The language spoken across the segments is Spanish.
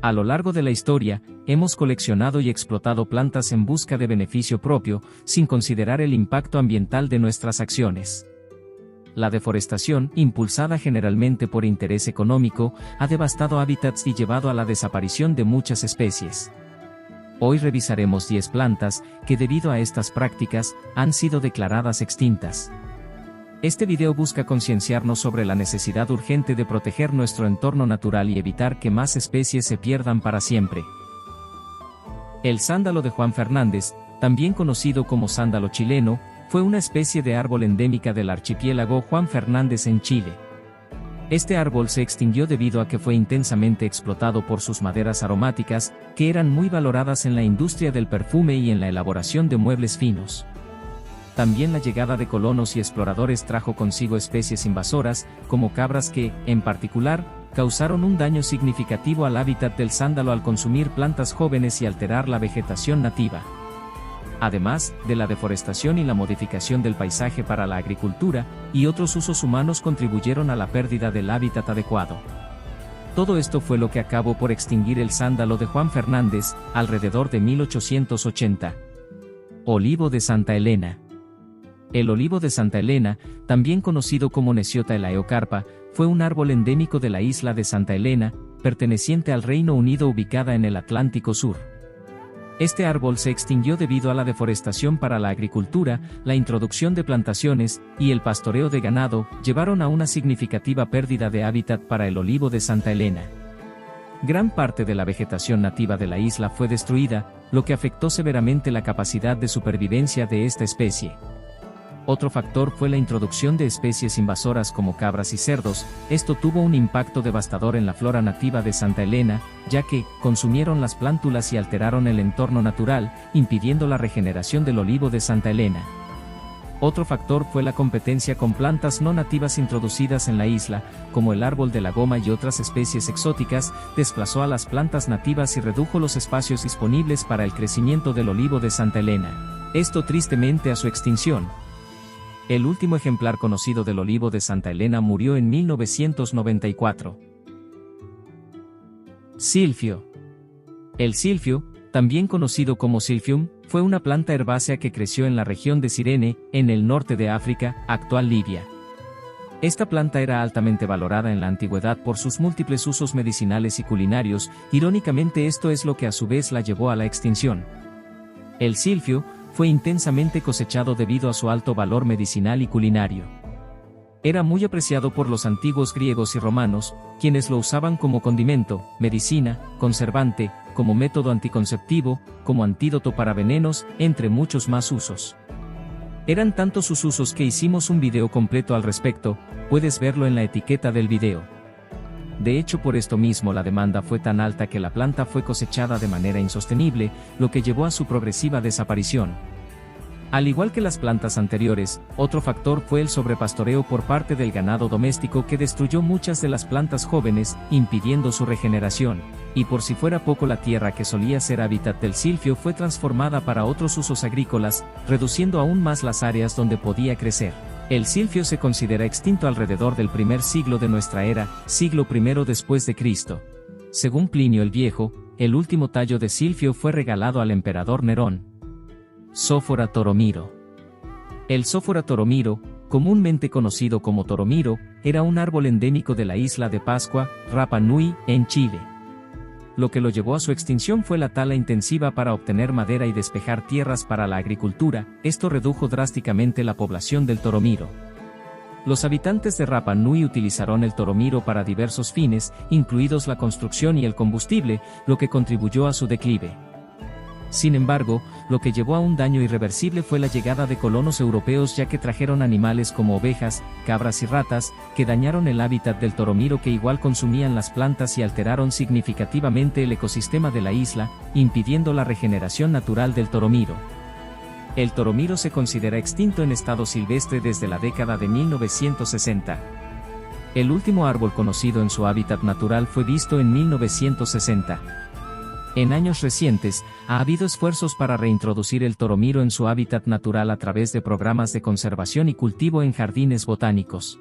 A lo largo de la historia, hemos coleccionado y explotado plantas en busca de beneficio propio, sin considerar el impacto ambiental de nuestras acciones. La deforestación, impulsada generalmente por interés económico, ha devastado hábitats y llevado a la desaparición de muchas especies. Hoy revisaremos 10 plantas que debido a estas prácticas, han sido declaradas extintas. Este video busca concienciarnos sobre la necesidad urgente de proteger nuestro entorno natural y evitar que más especies se pierdan para siempre. El sándalo de Juan Fernández, también conocido como sándalo chileno, fue una especie de árbol endémica del archipiélago Juan Fernández en Chile. Este árbol se extinguió debido a que fue intensamente explotado por sus maderas aromáticas, que eran muy valoradas en la industria del perfume y en la elaboración de muebles finos. También la llegada de colonos y exploradores trajo consigo especies invasoras, como cabras que, en particular, causaron un daño significativo al hábitat del sándalo al consumir plantas jóvenes y alterar la vegetación nativa. Además de la deforestación y la modificación del paisaje para la agricultura, y otros usos humanos contribuyeron a la pérdida del hábitat adecuado. Todo esto fue lo que acabó por extinguir el sándalo de Juan Fernández, alrededor de 1880. Olivo de Santa Elena. El olivo de Santa Elena, también conocido como Neciota elaeocarpa, fue un árbol endémico de la isla de Santa Elena, perteneciente al Reino Unido ubicada en el Atlántico Sur. Este árbol se extinguió debido a la deforestación para la agricultura, la introducción de plantaciones, y el pastoreo de ganado, llevaron a una significativa pérdida de hábitat para el olivo de Santa Elena. Gran parte de la vegetación nativa de la isla fue destruida, lo que afectó severamente la capacidad de supervivencia de esta especie. Otro factor fue la introducción de especies invasoras como cabras y cerdos. Esto tuvo un impacto devastador en la flora nativa de Santa Elena, ya que consumieron las plántulas y alteraron el entorno natural, impidiendo la regeneración del olivo de Santa Elena. Otro factor fue la competencia con plantas no nativas introducidas en la isla, como el árbol de la goma y otras especies exóticas, desplazó a las plantas nativas y redujo los espacios disponibles para el crecimiento del olivo de Santa Elena. Esto tristemente a su extinción. El último ejemplar conocido del olivo de Santa Elena murió en 1994. Silfio. El silfio, también conocido como silfium, fue una planta herbácea que creció en la región de Cirene, en el norte de África, actual Libia. Esta planta era altamente valorada en la antigüedad por sus múltiples usos medicinales y culinarios, irónicamente esto es lo que a su vez la llevó a la extinción. El silfio fue intensamente cosechado debido a su alto valor medicinal y culinario. Era muy apreciado por los antiguos griegos y romanos, quienes lo usaban como condimento, medicina, conservante, como método anticonceptivo, como antídoto para venenos, entre muchos más usos. Eran tantos sus usos que hicimos un video completo al respecto, puedes verlo en la etiqueta del video. De hecho, por esto mismo la demanda fue tan alta que la planta fue cosechada de manera insostenible, lo que llevó a su progresiva desaparición. Al igual que las plantas anteriores, otro factor fue el sobrepastoreo por parte del ganado doméstico que destruyó muchas de las plantas jóvenes, impidiendo su regeneración, y por si fuera poco la tierra que solía ser hábitat del silfio fue transformada para otros usos agrícolas, reduciendo aún más las áreas donde podía crecer. El silfio se considera extinto alrededor del primer siglo de nuestra era, siglo I después de Cristo. Según Plinio el Viejo, el último tallo de silfio fue regalado al emperador Nerón. Sófora toromiro. El Sófora toromiro, comúnmente conocido como toromiro, era un árbol endémico de la isla de Pascua, Rapa Nui, en Chile. Lo que lo llevó a su extinción fue la tala intensiva para obtener madera y despejar tierras para la agricultura. Esto redujo drásticamente la población del toromiro. Los habitantes de Rapa Nui utilizaron el toromiro para diversos fines, incluidos la construcción y el combustible, lo que contribuyó a su declive. Sin embargo, lo que llevó a un daño irreversible fue la llegada de colonos europeos, ya que trajeron animales como ovejas, cabras y ratas, que dañaron el hábitat del toromiro, que igual consumían las plantas y alteraron significativamente el ecosistema de la isla, impidiendo la regeneración natural del toromiro. El toromiro se considera extinto en estado silvestre desde la década de 1960. El último árbol conocido en su hábitat natural fue visto en 1960. En años recientes, ha habido esfuerzos para reintroducir el toromiro en su hábitat natural a través de programas de conservación y cultivo en jardines botánicos.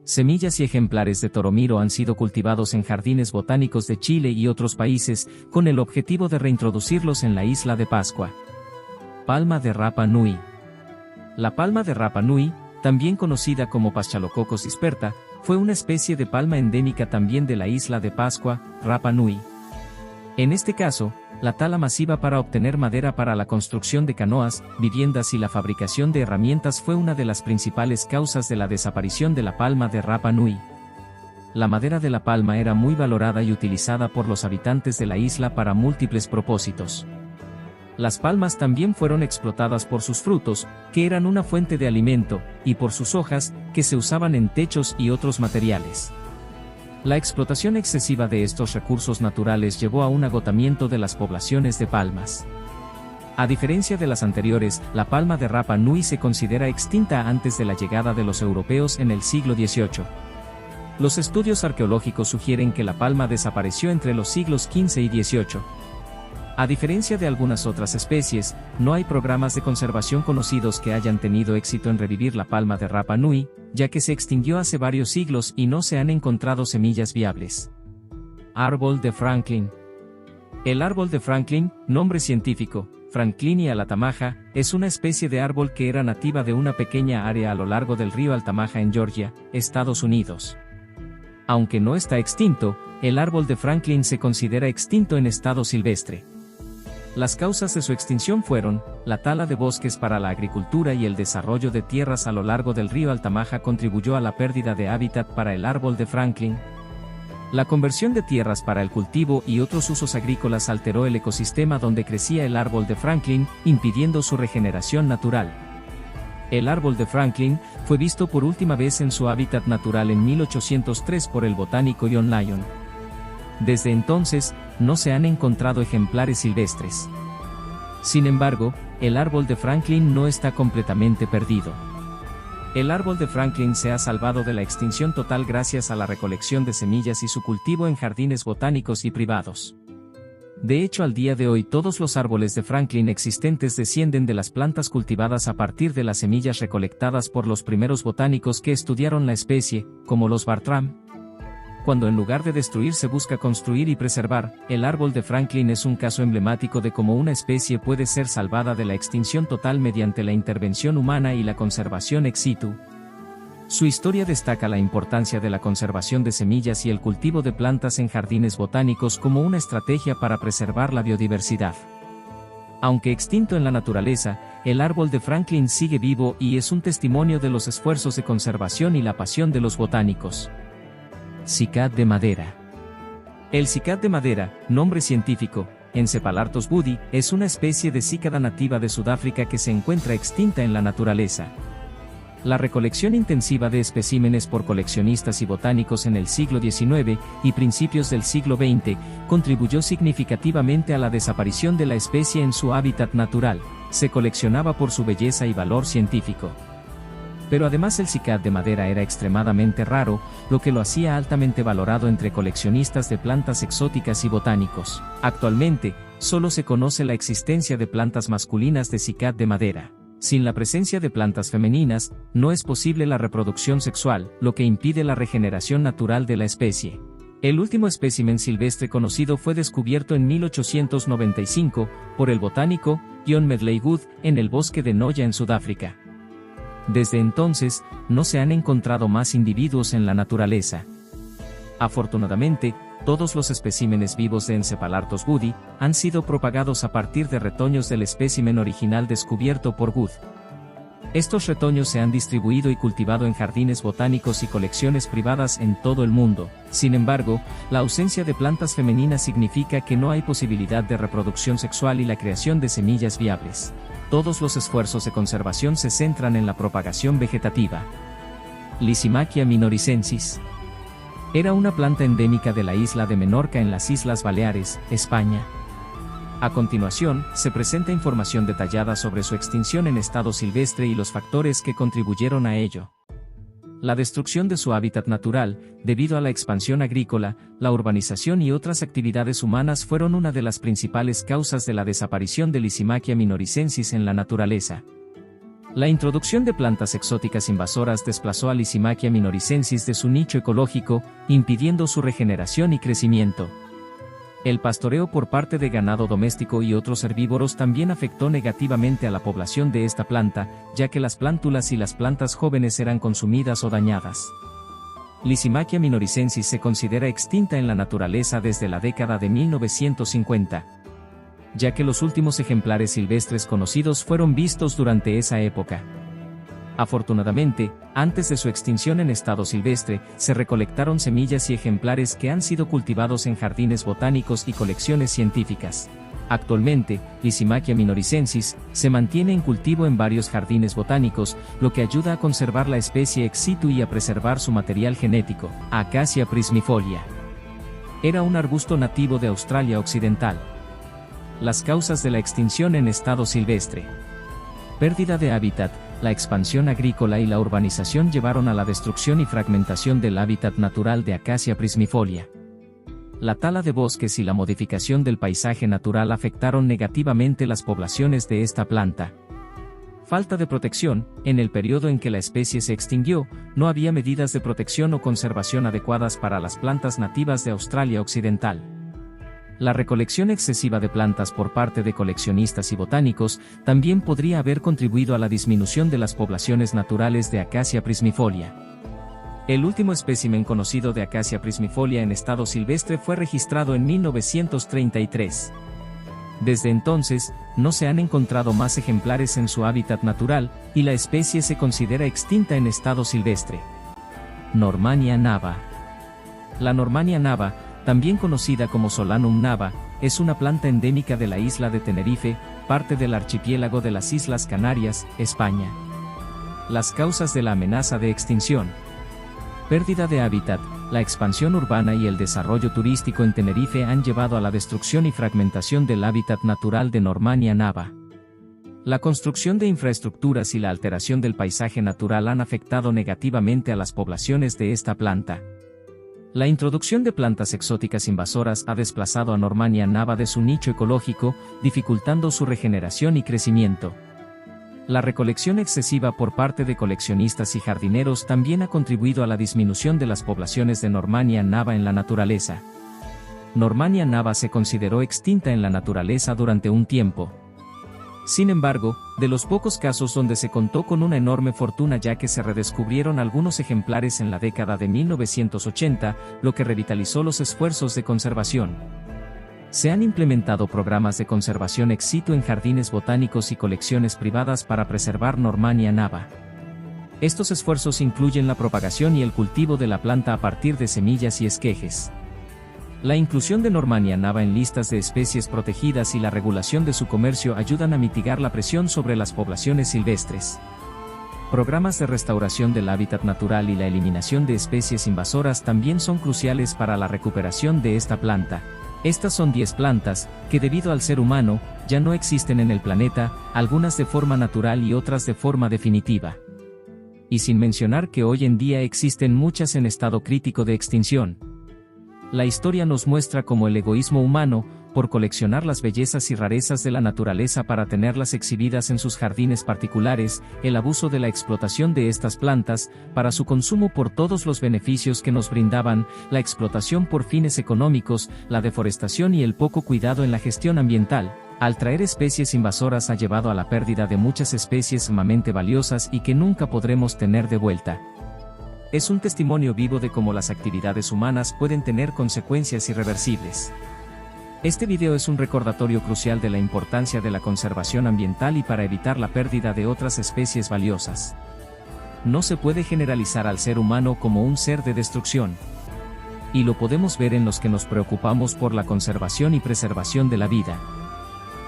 Semillas y ejemplares de toromiro han sido cultivados en jardines botánicos de Chile y otros países, con el objetivo de reintroducirlos en la isla de Pascua. Palma de Rapa Nui. La palma de Rapa Nui, también conocida como Paschalococcus disperta, fue una especie de palma endémica también de la isla de Pascua, Rapa Nui. En este caso, la tala masiva para obtener madera para la construcción de canoas, viviendas y la fabricación de herramientas fue una de las principales causas de la desaparición de la palma de Rapa Nui. La madera de la palma era muy valorada y utilizada por los habitantes de la isla para múltiples propósitos. Las palmas también fueron explotadas por sus frutos, que eran una fuente de alimento, y por sus hojas, que se usaban en techos y otros materiales. La explotación excesiva de estos recursos naturales llevó a un agotamiento de las poblaciones de palmas. A diferencia de las anteriores, la palma de Rapa Nui se considera extinta antes de la llegada de los europeos en el siglo XVIII. Los estudios arqueológicos sugieren que la palma desapareció entre los siglos XV y XVIII. A diferencia de algunas otras especies, no hay programas de conservación conocidos que hayan tenido éxito en revivir la palma de Rapa Nui, ya que se extinguió hace varios siglos y no se han encontrado semillas viables. Árbol de Franklin. El árbol de Franklin, nombre científico, Franklinia alatamaja, es una especie de árbol que era nativa de una pequeña área a lo largo del río Altamaha en Georgia, Estados Unidos. Aunque no está extinto, el árbol de Franklin se considera extinto en estado silvestre. Las causas de su extinción fueron, la tala de bosques para la agricultura y el desarrollo de tierras a lo largo del río Altamaha contribuyó a la pérdida de hábitat para el árbol de Franklin. La conversión de tierras para el cultivo y otros usos agrícolas alteró el ecosistema donde crecía el árbol de Franklin, impidiendo su regeneración natural. El árbol de Franklin fue visto por última vez en su hábitat natural en 1803 por el botánico John Lyon. Desde entonces, no se han encontrado ejemplares silvestres. Sin embargo, el árbol de Franklin no está completamente perdido. El árbol de Franklin se ha salvado de la extinción total gracias a la recolección de semillas y su cultivo en jardines botánicos y privados. De hecho, al día de hoy todos los árboles de Franklin existentes descienden de las plantas cultivadas a partir de las semillas recolectadas por los primeros botánicos que estudiaron la especie, como los Bartram. Cuando en lugar de destruir se busca construir y preservar, el árbol de Franklin es un caso emblemático de cómo una especie puede ser salvada de la extinción total mediante la intervención humana y la conservación ex situ. Su historia destaca la importancia de la conservación de semillas y el cultivo de plantas en jardines botánicos como una estrategia para preservar la biodiversidad. Aunque extinto en la naturaleza, el árbol de Franklin sigue vivo y es un testimonio de los esfuerzos de conservación y la pasión de los botánicos. Cicad de madera. El cicad de madera, nombre científico, Encepalartos woody, es una especie de cícada nativa de Sudáfrica que se encuentra extinta en la naturaleza. La recolección intensiva de especímenes por coleccionistas y botánicos en el siglo XIX y principios del siglo XX contribuyó significativamente a la desaparición de la especie en su hábitat natural. Se coleccionaba por su belleza y valor científico. Pero además el cicad de madera era extremadamente raro, lo que lo hacía altamente valorado entre coleccionistas de plantas exóticas y botánicos. Actualmente, solo se conoce la existencia de plantas masculinas de cicad de madera. Sin la presencia de plantas femeninas, no es posible la reproducción sexual, lo que impide la regeneración natural de la especie. El último espécimen silvestre conocido fue descubierto en 1895, por el botánico John Medley Wood, en el bosque de Noya en Sudáfrica. Desde entonces, no se han encontrado más individuos en la naturaleza. Afortunadamente, todos los especímenes vivos de Encepalartos woody han sido propagados a partir de retoños del espécimen original descubierto por Wood. Estos retoños se han distribuido y cultivado en jardines botánicos y colecciones privadas en todo el mundo. Sin embargo, la ausencia de plantas femeninas significa que no hay posibilidad de reproducción sexual y la creación de semillas viables. Todos los esfuerzos de conservación se centran en la propagación vegetativa. Lysimachia minoricensis. Era una planta endémica de la isla de Menorca en las Islas Baleares, España. A continuación, se presenta información detallada sobre su extinción en estado silvestre y los factores que contribuyeron a ello. La destrucción de su hábitat natural, debido a la expansión agrícola, la urbanización y otras actividades humanas fueron una de las principales causas de la desaparición de Lysimachia minoricensis en la naturaleza. La introducción de plantas exóticas invasoras desplazó a Lysimachia minoricensis de su nicho ecológico, impidiendo su regeneración y crecimiento. El pastoreo por parte de ganado doméstico y otros herbívoros también afectó negativamente a la población de esta planta, ya que las plántulas y las plantas jóvenes eran consumidas o dañadas. Lysimachia minoricensis se considera extinta en la naturaleza desde la década de 1950. Ya que los últimos ejemplares silvestres conocidos fueron vistos durante esa época. Afortunadamente, antes de su extinción en estado silvestre, se recolectaron semillas y ejemplares que han sido cultivados en jardines botánicos y colecciones científicas. Actualmente, Lysimachia minoricensis se mantiene en cultivo en varios jardines botánicos, lo que ayuda a conservar la especie ex situ y a preservar su material genético. Acacia prismifolia. Era un arbusto nativo de Australia Occidental. Las causas de la extinción en estado silvestre. Pérdida de hábitat. La expansión agrícola y la urbanización llevaron a la destrucción y fragmentación del hábitat natural de Acacia prismifolia. La tala de bosques y la modificación del paisaje natural afectaron negativamente las poblaciones de esta planta. Falta de protección. En el periodo en que la especie se extinguió, no había medidas de protección o conservación adecuadas para las plantas nativas de Australia Occidental. La recolección excesiva de plantas por parte de coleccionistas y botánicos también podría haber contribuido a la disminución de las poblaciones naturales de Acacia prismifolia. El último espécimen conocido de Acacia prismifolia en estado silvestre fue registrado en 1933. Desde entonces, no se han encontrado más ejemplares en su hábitat natural, y la especie se considera extinta en estado silvestre. Normania nava. La Normania nava, también conocida como Solanum nava, es una planta endémica de la isla de Tenerife, parte del archipiélago de las Islas Canarias, España. Las causas de la amenaza de extinción. Pérdida de hábitat. La expansión urbana y el desarrollo turístico en Tenerife han llevado a la destrucción y fragmentación del hábitat natural de Normania nava. La construcción de infraestructuras y la alteración del paisaje natural han afectado negativamente a las poblaciones de esta planta. La introducción de plantas exóticas invasoras ha desplazado a Normania nava de su nicho ecológico, dificultando su regeneración y crecimiento. La recolección excesiva por parte de coleccionistas y jardineros también ha contribuido a la disminución de las poblaciones de Normania nava en la naturaleza. Normania nava se consideró extinta en la naturaleza durante un tiempo. Sin embargo, de los pocos casos donde se contó con una enorme fortuna ya que se redescubrieron algunos ejemplares en la década de 1980, lo que revitalizó los esfuerzos de conservación. Se han implementado programas de conservación ex situ en jardines botánicos y colecciones privadas para preservar Normania nava. Estos esfuerzos incluyen la propagación y el cultivo de la planta a partir de semillas y esquejes. La inclusión de Normania nava en listas de especies protegidas y la regulación de su comercio ayudan a mitigar la presión sobre las poblaciones silvestres. Programas de restauración del hábitat natural y la eliminación de especies invasoras también son cruciales para la recuperación de esta planta. Estas son 10 plantas, que debido al ser humano, ya no existen en el planeta, algunas de forma natural y otras de forma definitiva. Y sin mencionar que hoy en día existen muchas en estado crítico de extinción. La historia nos muestra cómo el egoísmo humano, por coleccionar las bellezas y rarezas de la naturaleza para tenerlas exhibidas en sus jardines particulares, el abuso de la explotación de estas plantas, para su consumo por todos los beneficios que nos brindaban, la explotación por fines económicos, la deforestación y el poco cuidado en la gestión ambiental, al traer especies invasoras ha llevado a la pérdida de muchas especies sumamente valiosas y que nunca podremos tener de vuelta. Es un testimonio vivo de cómo las actividades humanas pueden tener consecuencias irreversibles. Este video es un recordatorio crucial de la importancia de la conservación ambiental y para evitar la pérdida de otras especies valiosas. No se puede generalizar al ser humano como un ser de destrucción. Y lo podemos ver en los que nos preocupamos por la conservación y preservación de la vida.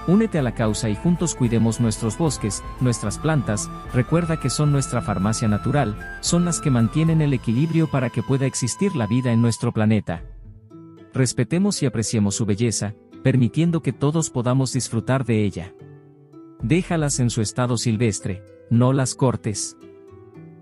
Únete a la causa y juntos cuidemos nuestros bosques, nuestras plantas, recuerda que son nuestra farmacia natural, son las que mantienen el equilibrio para que pueda existir la vida en nuestro planeta. Respetemos y apreciemos su belleza, permitiendo que todos podamos disfrutar de ella. Déjalas en su estado silvestre, no las cortes.